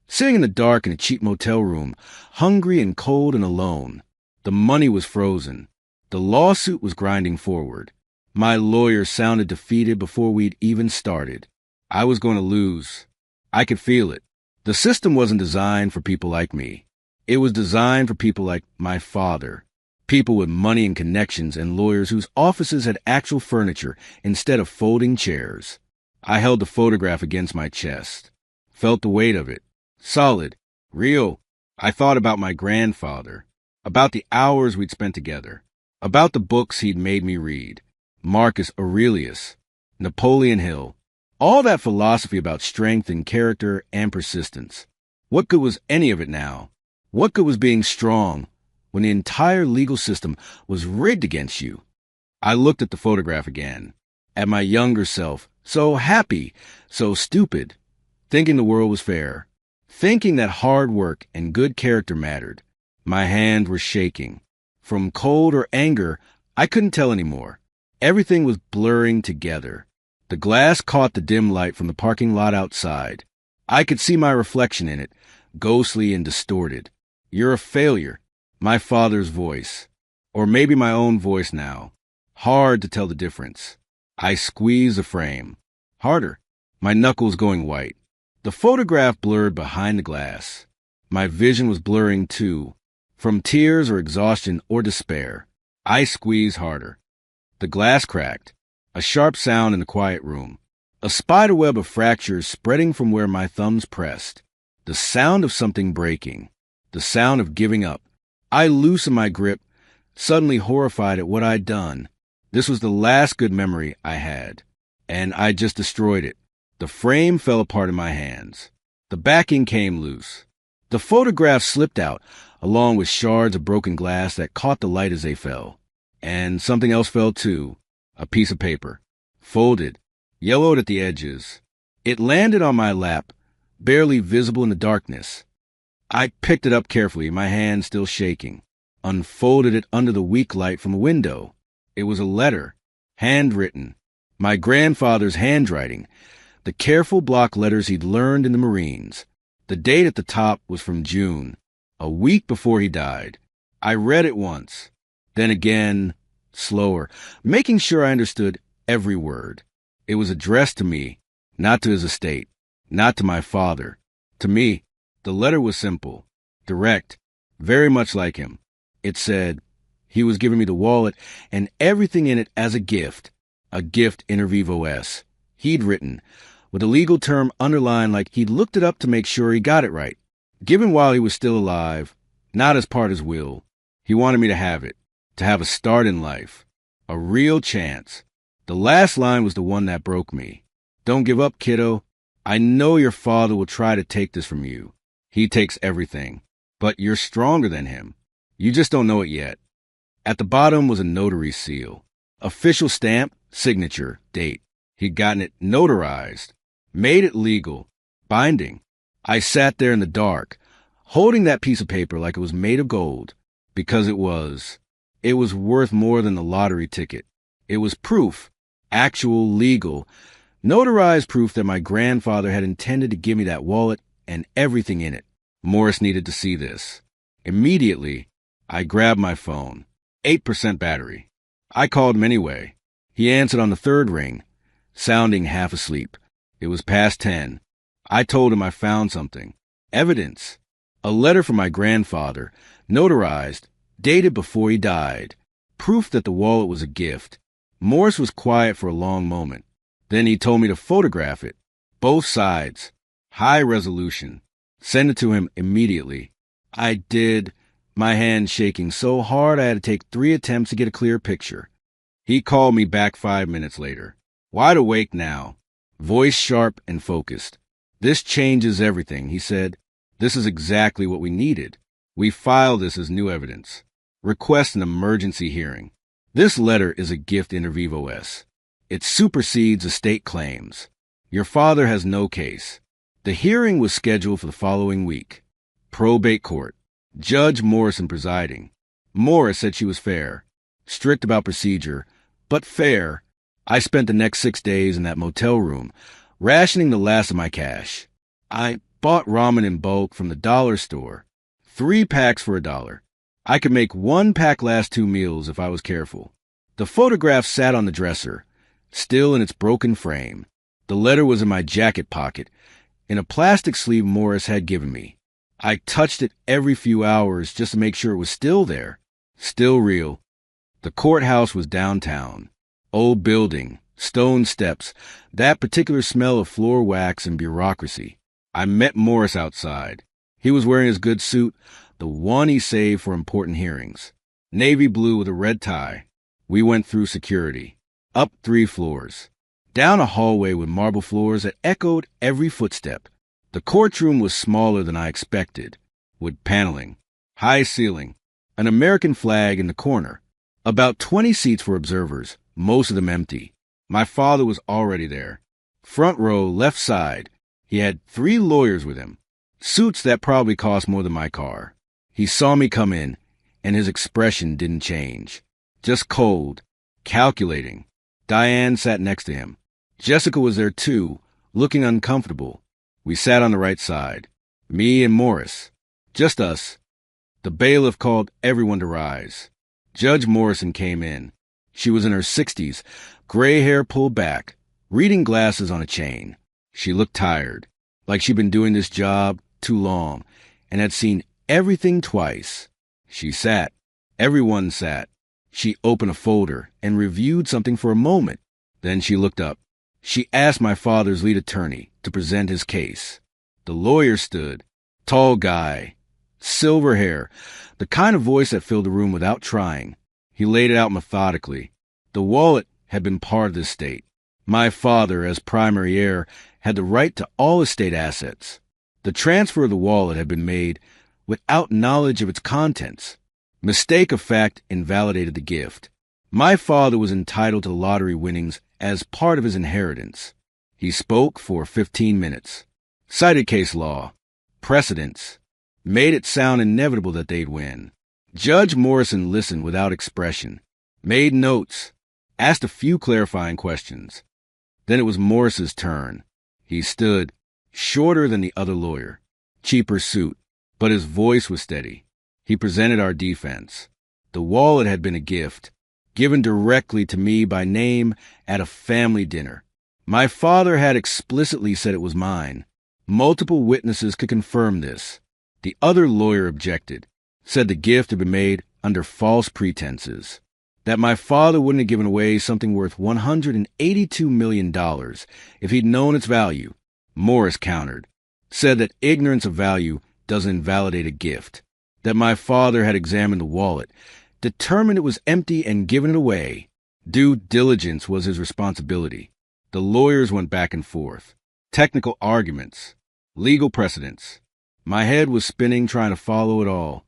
sitting in the dark in a cheap motel room, hungry and cold and alone. The money was frozen. The lawsuit was grinding forward. My lawyer sounded defeated before we'd even started. I was going to lose. I could feel it. The system wasn't designed for people like me. It was designed for people like my father, people with money and connections and lawyers whose offices had actual furniture instead of folding chairs. I held the photograph against my chest, felt the weight of it. Solid, real. I thought about my grandfather, about the hours we'd spent together, about the books he'd made me read, Marcus Aurelius, Napoleon Hill, all that philosophy about strength and character and persistence. What good was any of it now? What good was being strong when the entire legal system was rigged against you? I looked at the photograph again, at my younger self, so happy, so stupid, thinking the world was fair, thinking that hard work and good character mattered. My hands were shaking. From cold or anger, I couldn't tell anymore. Everything was blurring together. The glass caught the dim light from the parking lot outside. I could see my reflection in it, ghostly and distorted. You're a failure. My father's voice. Or maybe my own voice now. Hard to tell the difference. I squeezed the frame. Harder. My knuckles going white. The photograph blurred behind the glass. My vision was blurring too. From tears or exhaustion or despair. I squeezed harder. The glass cracked. A sharp sound in the quiet room. A spiderweb of fractures spreading from where my thumbs pressed. The sound of something breaking. The sound of giving up. I loosened my grip, suddenly horrified at what I'd done. This was the last good memory I had, and I just destroyed it. The frame fell apart in my hands. The backing came loose. The photograph slipped out, along with shards of broken glass that caught the light as they fell. And something else fell too, a piece of paper, folded, yellowed at the edges. It landed on my lap, barely visible in the darkness. I picked it up carefully, my hand still shaking, unfolded it under the weak light from a window. It was a letter, handwritten, my grandfather's handwriting, the careful block letters he'd learned in the Marines. The date at the top was from June, a week before he died. I read it once, then again, slower, making sure I understood every word. It was addressed to me, not to his estate, not to my father, to me. The letter was simple, direct, very much like him. It said he was giving me the wallet and everything in it as a gift inter vivos. He'd written, with a legal term underlined like he'd looked it up to make sure he got it right. Given while he was still alive, not as part of his will. He wanted me to have it, to have a start in life, a real chance. The last line was the one that broke me. Don't give up, kiddo. I know your father will try to take this from you. He takes everything, but you're stronger than him. You just don't know it yet. At the bottom was a notary seal. Official stamp, signature, date. He'd gotten it notarized, made it legal, binding. I sat there in the dark, holding that piece of paper like it was made of gold, because it was. It was worth more than the lottery ticket. It was proof, actual, legal, notarized proof that my grandfather had intended to give me that wallet and everything in it. Morris needed to see this. Immediately, I grabbed my phone. 8% battery. I called him anyway. He answered on the third ring, sounding half asleep. It was past 10. I told him I found something. Evidence. A letter from my grandfather, notarized, dated before he died. Proof that the wallet was a gift. Morris was quiet for a long moment. Then he told me to photograph it. Both sides. High resolution. Send it to him immediately. I did, my hand shaking so hard I had to take 3 attempts to get a clear picture. He called me back 5 minutes later. Wide awake now. Voice sharp and focused. This changes everything, he said. This is exactly what we needed. We filed this as new evidence. Request an emergency hearing. This letter is a gift inter vivos. It supersedes estate claims. Your father has no case. The hearing was scheduled for the following week. Probate court. Judge Morrison presiding. Morris said she was fair. Strict about procedure, but fair. I spent the next 6 days in that motel room, rationing the last of my cash. I bought ramen in bulk from the dollar store. 3 packs for $1. I could make 1 pack last 2 meals if I was careful. The photograph sat on the dresser, still in its broken frame. The letter was in my jacket pocket, in a plastic sleeve Morris had given me. I touched it every few hours just to make sure it was still there, still real. The courthouse was downtown. Old building, stone steps, that particular smell of floor wax and bureaucracy. I met Morris outside. He was wearing his good suit, the one he saved for important hearings. Navy blue with a red tie. We went through security. Up 3 floors. Down a hallway with marble floors that echoed every footstep. The courtroom was smaller than I expected, with paneling, high ceiling, an American flag in the corner. About 20 seats for observers, most of them empty. My father was already there. Front row, left side. He had 3 lawyers with him, suits that probably cost more than my car. He saw me come in, and his expression didn't change. Just cold, calculating. Diane sat next to him. Jessica was there too, looking uncomfortable. We sat on the right side. Me and Morris. Just us. The bailiff called everyone to rise. Judge Morrison came in. She was in her 60s, gray hair pulled back, reading glasses on a chain. She looked tired, like she'd been doing this job too long, and had seen everything twice. She sat. Everyone sat. She opened a folder and reviewed something for a moment. Then she looked up. She asked my father's lead attorney to present his case. The lawyer stood. Tall guy. Silver hair. The kind of voice that filled the room without trying. He laid it out methodically. The wallet had been part of the estate. My father, as primary heir, had the right to all estate assets. The transfer of the wallet had been made without knowledge of its contents. Mistake of fact invalidated the gift. My father was entitled to the lottery winnings as part of his inheritance. He spoke for 15 minutes. Cited case law. Precedents. Made it sound inevitable that they'd win. Judge Morrison listened without expression. Made notes. Asked a few clarifying questions. Then it was Morris's turn. He stood, shorter than the other lawyer. Cheaper suit, but his voice was steady. He presented our defense. The wallet had been a gift, given directly to me by name at a family dinner. My father had explicitly said it was mine. Multiple witnesses could confirm this. The other lawyer objected, said the gift had been made under false pretenses, that my father wouldn't have given away something worth $182 million if he'd known its value. Morris countered, said that ignorance of value doesn't invalidate a gift, that my father had examined the wallet, determined it was empty and given it away. Due diligence was his responsibility. The lawyers went back and forth. Technical arguments. Legal precedents. My head was spinning trying to follow it all.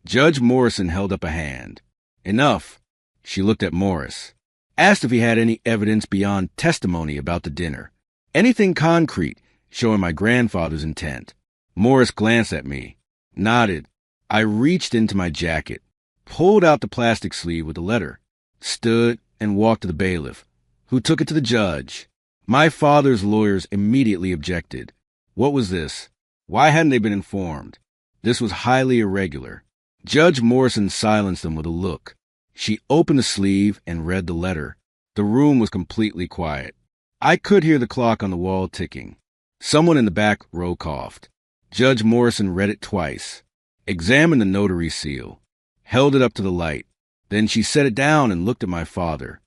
Judge Morrison held up a hand. Enough. She looked at Morris. Asked if he had any evidence beyond testimony about the dinner. Anything concrete showing my grandfather's intent. Morris glanced at me. Nodded. I reached into my jacket. pulled out the plastic sleeve with the letter, stood and walked to the bailiff, who took it to the judge. My father's lawyers immediately objected. What was this? Why hadn't they been informed? This was highly irregular. Judge Morrison silenced them with a look. She opened the sleeve and read the letter. The room was completely quiet. I could hear the clock on the wall ticking. Someone in the back row coughed. Judge Morrison read it twice, examined the notary seal, held it up to the light. Then she set it down and looked at my father.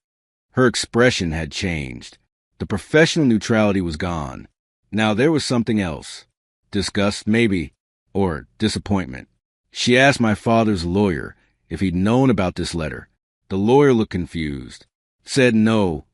Her expression had changed. The professional neutrality was gone. Now there was something else. Disgust, maybe, or disappointment. She asked my father's lawyer if he'd known about this letter. The lawyer looked confused, said no,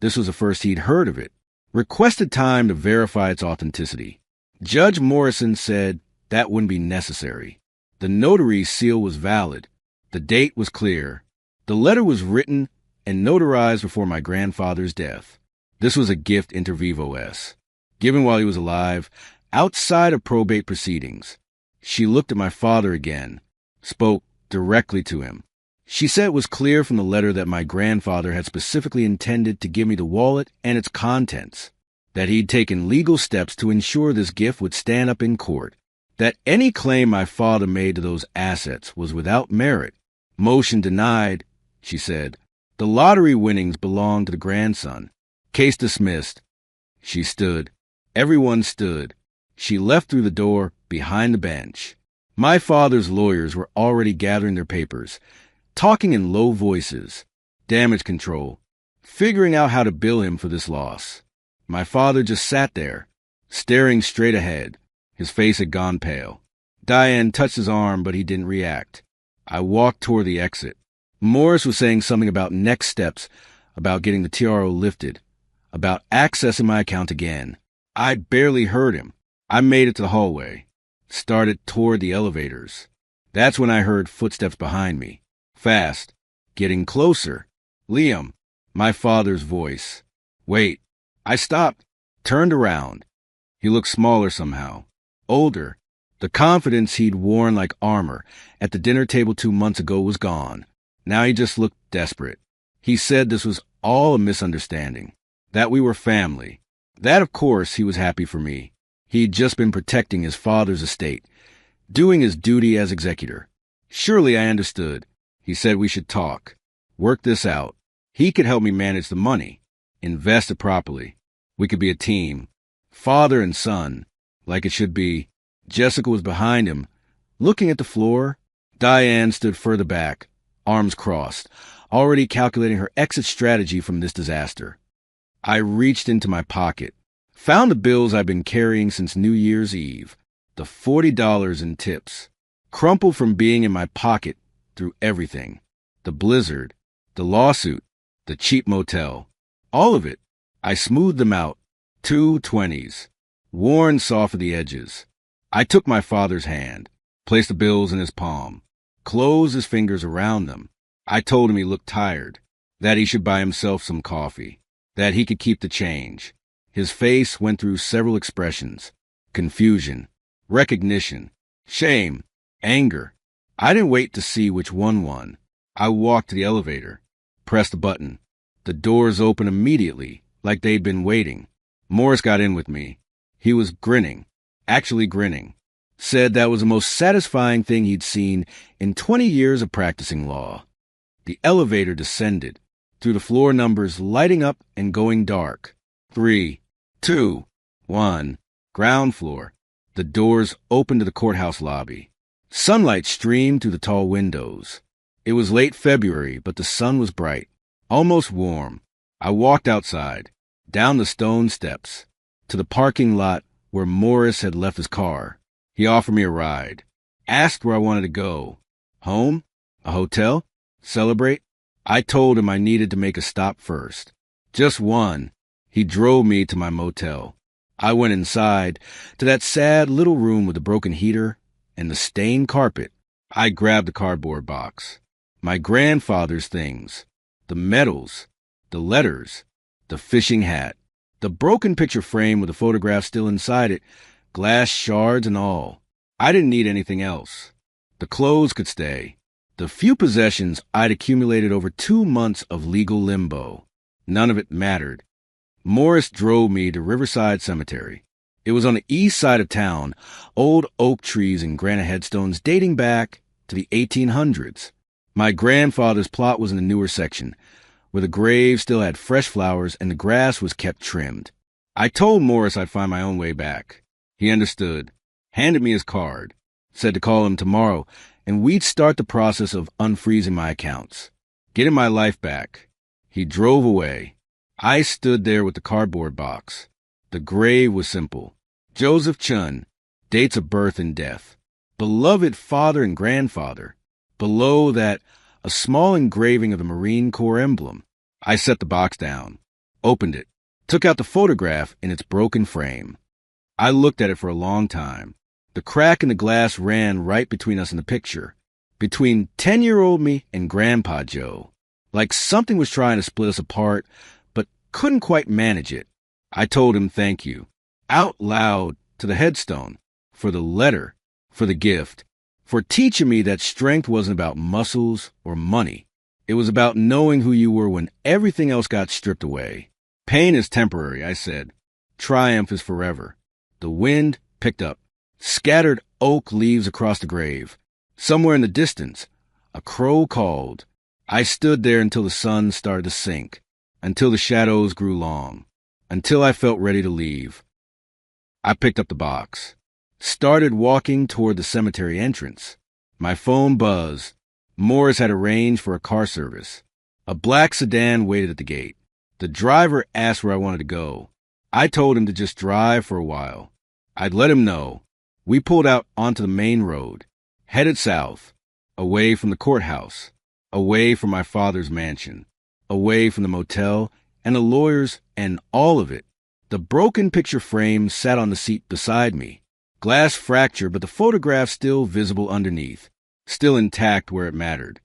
this was the first he'd heard of it, requested time to verify its authenticity. Judge Morrison said that wouldn't be necessary. The notary's seal was valid. The date was clear. The letter was written and notarized before my grandfather's death. This was a gift inter vivos, given while he was alive, outside of probate proceedings. She looked at my father again, spoke directly to him. She said it was clear from the letter that my grandfather had specifically intended to give me the wallet and its contents, that he'd taken legal steps to ensure this gift would stand up in court, that any claim my father made to those assets was without merit. Motion denied, she said. The lottery winnings belonged to the grandson. Case dismissed. She stood. Everyone stood. She left through the door behind the bench. My father's lawyers were already gathering their papers, talking in low voices, damage control, figuring out how to bill him for this loss. My father just sat there, staring straight ahead. His face had gone pale. Diane touched his arm, but he didn't react. I walked toward the exit. Morris was saying something about next steps, about getting the TRO lifted, about accessing my account again. I'd barely heard him. I made it to the hallway, started toward the elevators. That's when I heard footsteps behind me. Fast, getting closer. Liam, my father's voice. Wait. I stopped, turned around. He looked smaller somehow, older. The confidence he'd worn like armor at the dinner table 2 months ago was gone. Now he just looked desperate. He said this was all a misunderstanding, that we were family. That, of course, he was happy for me. He'd just been protecting his father's estate, doing his duty as executor. Surely I understood. He said we should talk, work this out. He could help me manage the money, invest it properly. We could be a team, father and son, like it should be. Jessica was behind him, looking at the floor. Diane stood further back, arms crossed, already calculating her exit strategy from this disaster. I reached into my pocket, found the bills I'd been carrying since New Year's Eve, the $40 in tips, crumpled from being in my pocket through everything. The blizzard, the lawsuit, the cheap motel, all of it. I smoothed them out, 2 20s, worn soft at the edges. I took my father's hand, placed the bills in his palm, closed his fingers around them. I told him he looked tired, that he should buy himself some coffee, that he could keep the change. His face went through several expressions: confusion, recognition, shame, anger. I didn't wait to see which one won. I walked to the elevator, pressed the button. The doors opened immediately, like they'd been waiting. Morris got in with me. He was grinning, actually grinning. Said that was the most satisfying thing he'd seen in 20 years of practicing law. The elevator descended, through the floor numbers lighting up and going dark. 3, 2, 1, ground floor. The doors opened to the courthouse lobby. Sunlight streamed through the tall windows. It was late February, but the sun was bright, almost warm. I walked outside, down the stone steps, to the parking lot where Morris had left his car. He offered me a ride, asked where I wanted to go. Home? A hotel? Celebrate? I told him I needed to make a stop first. Just one. He drove me to my motel. I went inside, to that sad little room with the broken heater and the stained carpet. I grabbed the cardboard box. My grandfather's things. The medals. The letters. The fishing hat. The broken picture frame with the photograph still inside it. Glass shards and all. I didn't need anything else. The clothes could stay. The few possessions I'd accumulated over 2 months of legal limbo. None of it mattered. Morris drove me to Riverside Cemetery. It was on the east side of town, old oak trees and granite headstones dating back to the 1800s. My grandfather's plot was in the newer section, where the grave still had fresh flowers and the grass was kept trimmed. I told Morris I'd find my own way back. He understood, handed me his card, said to call him tomorrow, and we'd start the process of unfreezing my accounts, getting my life back. He drove away. I stood there with the cardboard box. The grave was simple. Joseph Chun, dates of birth and death. Beloved father and grandfather. Below that, a small engraving of the Marine Corps emblem. I set the box down, opened it, took out the photograph in its broken frame. I looked at it for a long time. The crack in the glass ran right between us in the picture, between 10-year-old me and Grandpa Joe, like something was trying to split us apart, but couldn't quite manage it. I told him thank you, out loud to the headstone, for the letter, for the gift, for teaching me that strength wasn't about muscles or money. It was about knowing who you were when everything else got stripped away. Pain is temporary, I said. Triumph is forever. The wind picked up, scattered oak leaves across the grave. Somewhere in the distance, a crow called. I stood there until the sun started to sink, until the shadows grew long, until I felt ready to leave. I picked up the box, started walking toward the cemetery entrance. My phone buzzed. Morris had arranged for a car service. A black sedan waited at the gate. The driver asked where I wanted to go. I told him to just drive for a while. I'd let him know. We pulled out onto the main road, headed south, away from the courthouse, away from my father's mansion, away from the motel and the lawyers and all of it. The broken picture frame sat on the seat beside me. Glass fracture, but the photograph still visible underneath, still intact where it mattered.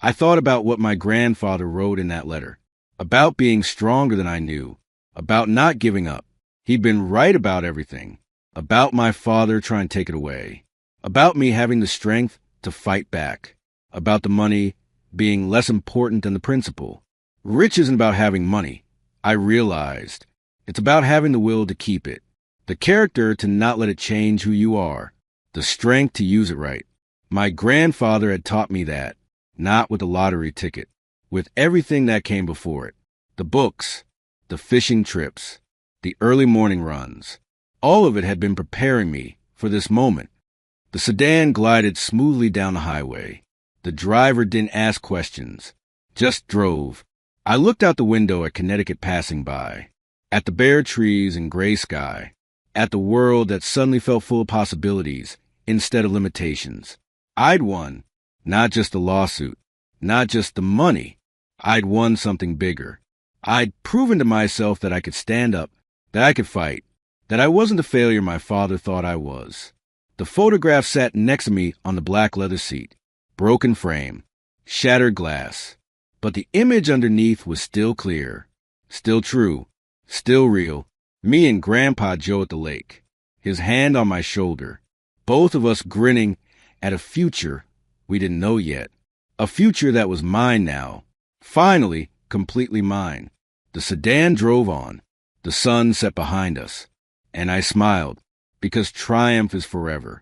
I thought about what my grandfather wrote in that letter, about being stronger than I knew, about not giving up. He'd been right about everything, about my father trying to take it away, about me having the strength to fight back, about the money being less important than the principle. Rich isn't about having money, I realized. It's about having the will to keep it, the character to not let it change who you are, the strength to use it right. My grandfather had taught me that, not with the lottery ticket, with everything that came before it. The books, the fishing trips, the early morning runs. All of it had been preparing me for this moment. The sedan glided smoothly down the highway. The driver didn't ask questions, just drove. I looked out the window at Connecticut passing by, at the bare trees and gray sky, at the world that suddenly felt full of possibilities instead of limitations. I'd won, not just the lawsuit, not just the money. I'd won something bigger. I'd proven to myself that I could stand up, that I could fight, that I wasn't the failure my father thought I was. The photograph sat next to me on the black leather seat, broken frame, shattered glass. But the image underneath was still clear, still true, still real. Me and Grandpa Joe at the lake, his hand on my shoulder, both of us grinning at a future we didn't know yet, a future that was mine now, finally completely mine. The sedan drove on, the sun set behind us, and I smiled, because triumph is forever.